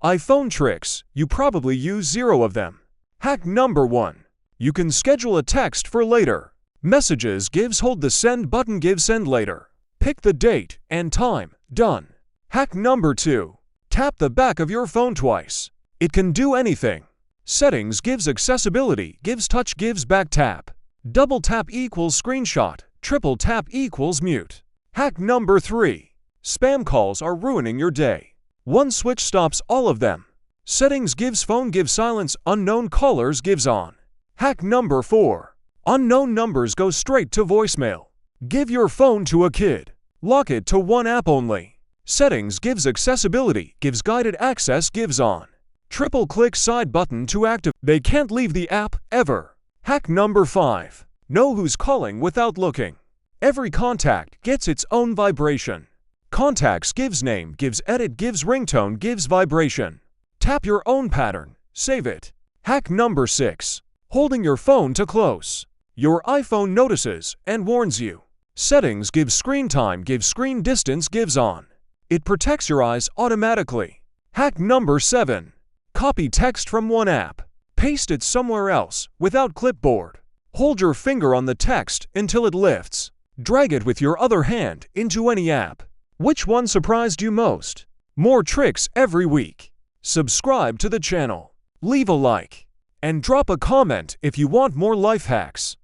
iPhone tricks, you probably use 0 of them. Hack number 1. You can schedule a text for later. Messages gives hold the send button gives send later. Pick the date and time, done. Hack number 2. Tap the back of your phone twice. It can do anything. Settings gives accessibility, gives touch gives back tap. Double tap equals screenshot, triple tap equals mute. Hack number 3. Spam calls are ruining your day. One switch stops all of them. Settings gives phone gives silence, unknown callers gives on. Hack number 4. Unknown numbers go straight to voicemail. Give your phone to a kid. Lock it to one app only. Settings gives accessibility, gives guided access gives on. Triple click side button to active. They can't leave the app, ever. Hack number 5. Know who's calling without looking. Every contact gets its own vibration. Contacts gives name, gives edit, gives ringtone, gives vibration. Tap your own pattern, save it. Hack number 6. Holding your phone too close. Your iPhone notices and warns you. Settings gives screen time, gives screen distance gives on. It protects your eyes automatically. Hack number 7. Copy text from one app. Paste it somewhere else without clipboard. Hold your finger on the text until it lifts. Drag it with your other hand into any app. Which one surprised you most? More tricks every week. Subscribe to the channel, leave a like, and drop a comment if you want more life hacks.